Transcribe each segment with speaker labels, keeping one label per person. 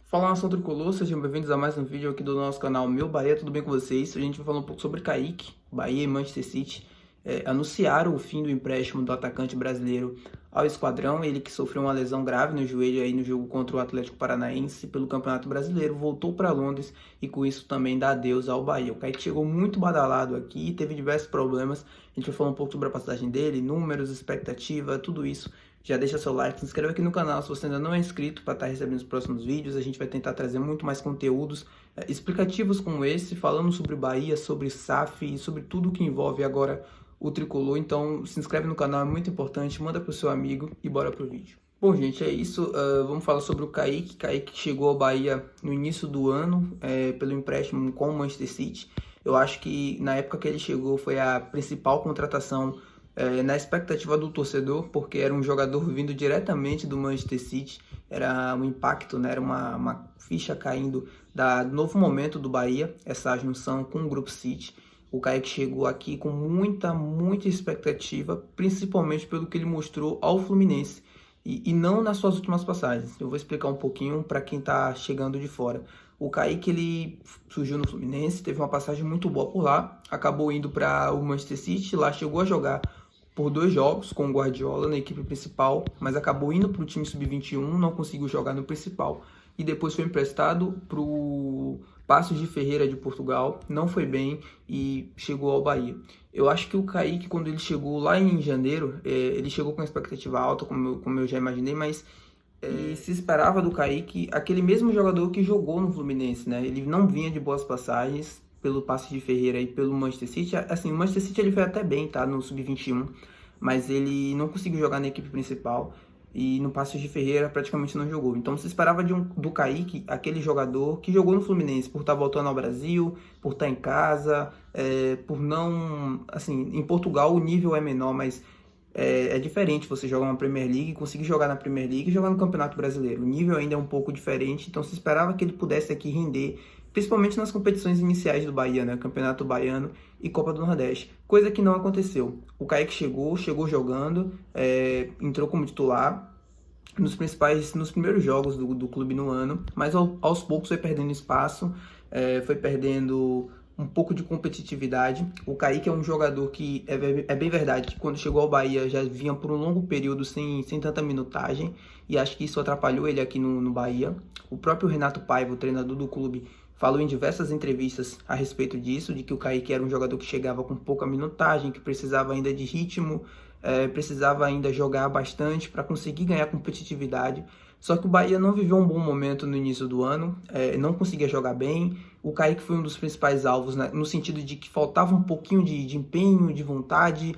Speaker 1: Fala, nação tricolor, sejam bem-vindos a mais um vídeo aqui do nosso canal Meu Bahia, tudo bem com vocês? Hoje a gente vai falar um pouco sobre Kaique. Bahia e Manchester City anunciaram o fim do empréstimo do atacante brasileiro ao esquadrão, ele que sofreu uma lesão grave no joelho aí no jogo contra o Atlético Paranaense pelo Campeonato Brasileiro, voltou para Londres e com isso também dá adeus ao Bahia. O Kaique chegou muito badalado aqui, teve diversos problemas, a gente vai falar um pouco sobre a passagem dele, números, expectativa, tudo isso. Já deixa seu like, se inscreve aqui no canal se você ainda não é inscrito para estar recebendo os próximos vídeos. A gente vai tentar trazer muito mais conteúdos explicativos como esse, falando sobre Bahia, sobre SAF e sobre tudo que envolve agora o tricolor. Então se inscreve no canal, é muito importante, manda para o seu amigo e bora pro vídeo. Bom, gente, é isso. Vamos falar sobre o Kaique. Kaique chegou ao Bahia no início do ano pelo empréstimo com o Manchester City. Eu acho que na época que ele chegou foi a principal contratação na expectativa do torcedor, porque era um jogador vindo diretamente do Manchester City, era um impacto, né? Era uma ficha caindo do novo momento do Bahia, essa junção com o Grupo City. O Kaique chegou aqui com muita expectativa, principalmente pelo que ele mostrou ao Fluminense, e não nas suas últimas passagens. Eu vou explicar um pouquinho para quem está chegando de fora. O Kaique, ele surgiu no Fluminense, teve uma passagem muito boa por lá, acabou indo para o Manchester City, lá chegou a jogar por 2 jogos com o Guardiola na equipe principal, mas acabou indo para o time sub-21, não conseguiu jogar no principal e depois foi emprestado para o Paços de Ferreira de Portugal, não foi bem e chegou ao Bahia. Eu acho que o Kaique, quando ele chegou lá em janeiro, ele chegou com expectativa alta, como eu já imaginei, mas se esperava do Kaique aquele mesmo jogador que jogou no Fluminense, né? Ele não vinha de boas passagens pelo Paços de Ferreira e pelo Manchester City. Assim, o Manchester City ele foi até bem, tá? No Sub-21, mas ele não conseguiu jogar na equipe principal e no Paços de Ferreira praticamente não jogou. Então se esperava do Kaique aquele jogador que jogou no Fluminense por estar voltando ao Brasil, por estar em casa, por não... Assim, em Portugal o nível é menor, mas é diferente você jogar uma Premier League, conseguir jogar na Premier League e jogar no Campeonato Brasileiro. O nível ainda é um pouco diferente, então se esperava que ele pudesse aqui render, principalmente nas competições iniciais do Bahia, né? Campeonato Baiano e Copa do Nordeste, coisa que não aconteceu. O Kaique chegou jogando, entrou como titular nos primeiros jogos do clube no ano, mas aos poucos foi perdendo espaço, foi perdendo um pouco de competitividade. O Kaique é um jogador que é bem verdade que quando chegou ao Bahia já vinha por um longo período sem tanta minutagem, e acho que isso atrapalhou ele aqui no Bahia. O próprio Renato Paiva, o treinador do clube, falou em diversas entrevistas a respeito disso, de que o Kaique era um jogador que chegava com pouca minutagem, que precisava ainda de ritmo, precisava ainda jogar bastante para conseguir ganhar competitividade. Só que o Bahia não viveu um bom momento no início do ano, não conseguia jogar bem. O Kaique foi um dos principais alvos, né, no sentido de que faltava um pouquinho de empenho, de vontade.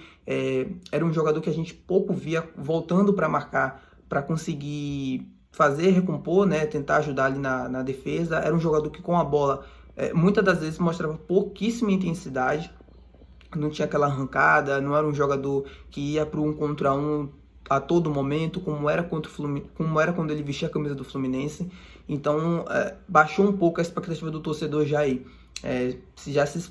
Speaker 1: Era um jogador que a gente pouco via voltando para marcar, para conseguir fazer, recompor, né, tentar ajudar ali na defesa. Era um jogador que com a bola, muitas das vezes mostrava pouquíssima intensidade, não tinha aquela arrancada, não era um jogador que ia para um contra um a todo momento, como era como era quando ele vestia a camisa do Fluminense. Então baixou um pouco a expectativa do torcedor já aí.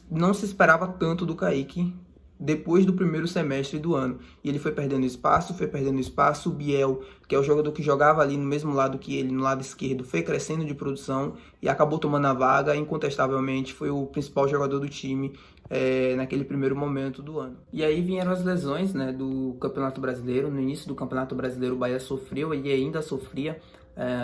Speaker 1: Não se esperava tanto do Kaique depois do primeiro semestre do ano. E ele foi perdendo espaço. O Biel, que é o jogador que jogava ali no mesmo lado que ele, no lado esquerdo, foi crescendo de produção e acabou tomando a vaga. Incontestavelmente foi o principal jogador do time naquele primeiro momento do ano. E aí vieram as lesões, né, do Campeonato Brasileiro. No início do Campeonato Brasileiro o Bahia sofreu e ainda sofria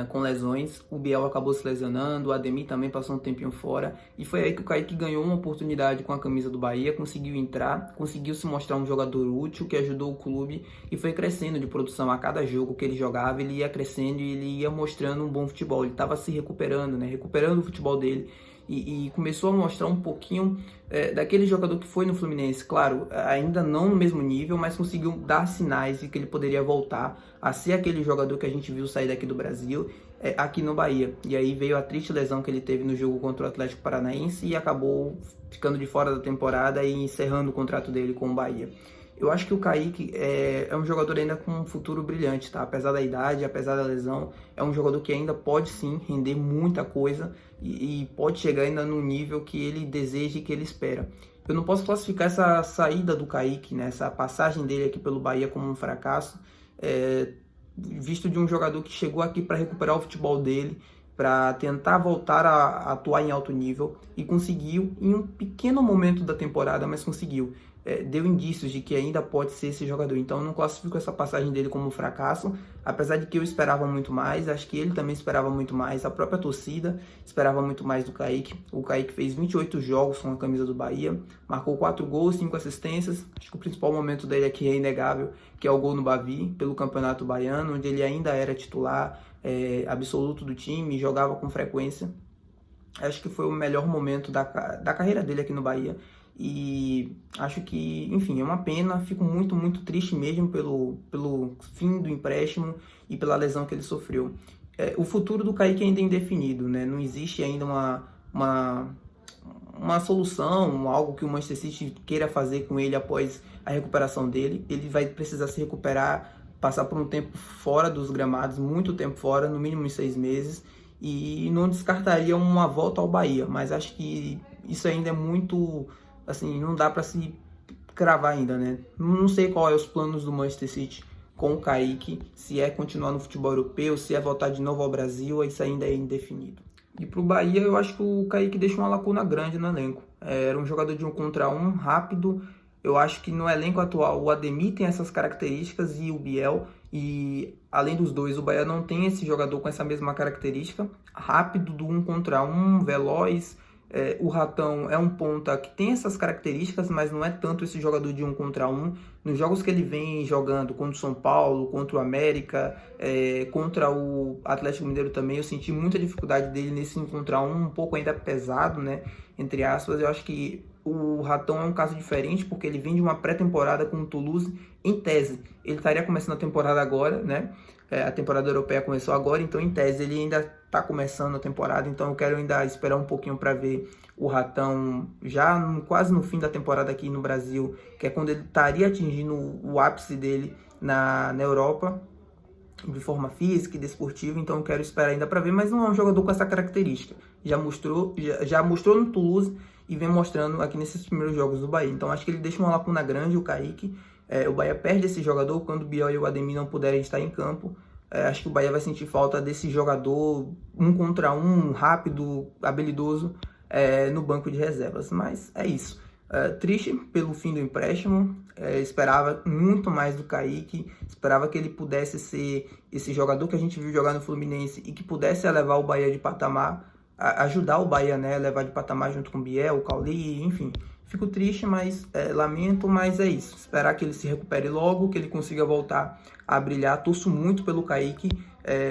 Speaker 1: com lesões. O Biel acabou se lesionando, o Ademir também passou um tempinho fora, e foi aí que o Kaique ganhou uma oportunidade com a camisa do Bahia, conseguiu entrar, conseguiu se mostrar um jogador útil que ajudou o clube e foi crescendo de produção. A cada jogo que ele jogava, ele ia crescendo e ele ia mostrando um bom futebol. Ele estava se recuperando, né, recuperando o futebol dele. E começou a mostrar um pouquinho daquele jogador que foi no Fluminense. Claro, ainda não no mesmo nível, mas conseguiu dar sinais de que ele poderia voltar a ser aquele jogador que a gente viu sair daqui do Brasil, aqui no Bahia. E aí veio a triste lesão que ele teve no jogo contra o Atlético Paranaense e acabou ficando de fora da temporada e encerrando o contrato dele com o Bahia. Eu acho que o Kaique é um jogador ainda com um futuro brilhante, tá? Apesar da idade, apesar da lesão, é um jogador que ainda pode sim render muita coisa e pode chegar ainda no nível que ele deseja e que ele espera. Eu não posso classificar essa saída do Kaique, né, essa passagem dele aqui pelo Bahia como um fracasso, visto de um jogador que chegou aqui para recuperar o futebol dele para tentar voltar a atuar em alto nível e conseguiu em um pequeno momento da temporada, mas conseguiu. Deu indícios de que ainda pode ser esse jogador, então eu não classifico essa passagem dele como um fracasso, apesar de que eu esperava muito mais, acho que ele também esperava muito mais, a própria torcida esperava muito mais do Kaique. O Kaique fez 28 jogos com a camisa do Bahia, marcou 4 gols, 5 assistências, acho que o principal momento dele aqui é inegável, que é o gol no Bavi, pelo Campeonato Baiano, onde ele ainda era titular absoluto do time, jogava com frequência. Acho que foi o melhor momento da carreira dele aqui no Bahia. E acho que, enfim, é uma pena, fico muito, muito triste mesmo pelo fim do empréstimo e pela lesão que ele sofreu. O futuro do Kaique ainda é indefinido, né? Não existe ainda uma solução, algo que o Manchester City queira fazer com ele após a recuperação dele. Ele vai precisar se recuperar, passar por um tempo fora dos gramados, muito tempo fora, no mínimo uns 6 meses, e não descartaria uma volta ao Bahia, mas acho que isso ainda é muito... assim, não dá para se cravar ainda, né? Não sei qual é os planos do Manchester City com o Kaique, se é continuar no futebol europeu, se é voltar de novo ao Brasil, isso ainda é indefinido. E pro Bahia, eu acho que o Kaique deixa uma lacuna grande no elenco. Era um jogador de 1 contra 1, rápido. Eu acho que no elenco atual o Ademir tem essas características e o Biel, e além dos dois, o Bahia não tem esse jogador com essa mesma característica, rápido do 1 contra 1, veloz. O Ratão é um ponta que tem essas características, mas não é tanto esse jogador de 1 contra 1. Nos jogos que ele vem jogando contra o São Paulo, contra o América, contra o Atlético Mineiro também, eu senti muita dificuldade dele nesse 1 contra 1, um pouco ainda pesado, né? Entre aspas. Eu acho que o Ratão é um caso diferente, porque ele vem de uma pré-temporada com o Toulouse, em tese. Ele estaria começando a temporada agora, né? A temporada europeia começou agora, então em tese ele ainda está começando a temporada, então eu quero ainda esperar um pouquinho para ver o Ratão já quase no fim da temporada aqui no Brasil, que é quando ele estaria atingindo o ápice dele na Europa, de forma física e desportiva, então eu quero esperar ainda para ver, mas não é um jogador com essa característica. Já mostrou no Toulouse e vem mostrando aqui nesses primeiros jogos do Bahia, então acho que ele deixa uma lacuna grande, o Kaique. O Bahia perde esse jogador quando o Biel e o Ademir não puderem estar em campo. Acho que o Bahia vai sentir falta desse jogador 1 contra 1, rápido, habilidoso, no banco de reservas. Mas é isso. Triste pelo fim do empréstimo. Esperava muito mais do Kaique. Esperava que ele pudesse ser esse jogador que a gente viu jogar no Fluminense e que pudesse elevar o Bahia de patamar, ajudar o Bahia, né, a levar de patamar junto com o Biel, o Cauli, enfim. Fico triste, mas lamento, mas é isso. Esperar que ele se recupere logo, que ele consiga voltar a brilhar. Torço muito pelo Kaique.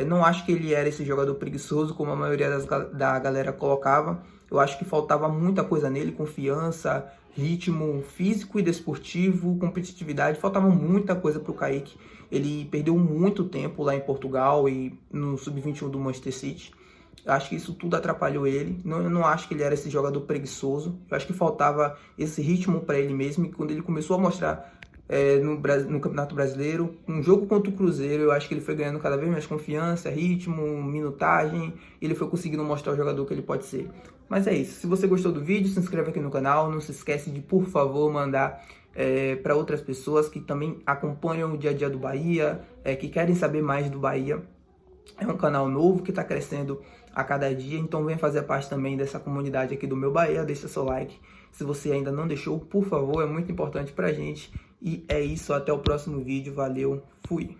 Speaker 1: Não acho que ele era esse jogador preguiçoso, como a maioria da galera colocava. Eu acho que faltava muita coisa nele, confiança, ritmo físico e desportivo, competitividade. Faltava muita coisa para o Kaique. Ele perdeu muito tempo lá em Portugal e no Sub-21 do Manchester City. Eu acho que isso tudo atrapalhou ele. Eu não acho que ele era esse jogador preguiçoso. Eu acho que faltava esse ritmo para ele mesmo. E quando ele começou a mostrar no Campeonato Brasileiro, um jogo contra o Cruzeiro, eu acho que ele foi ganhando cada vez mais confiança, ritmo, minutagem. E ele foi conseguindo mostrar o jogador que ele pode ser. Mas é isso. Se você gostou do vídeo, se inscreve aqui no canal. Não se esquece de, por favor, mandar para outras pessoas que também acompanham o dia a dia do Bahia, que querem saber mais do Bahia. É um canal novo que está crescendo a cada dia, então vem fazer parte também dessa comunidade aqui do Meu Bahia. Deixa seu like se você ainda não deixou, por favor, é muito importante pra gente. E é isso, até o próximo vídeo, valeu, fui!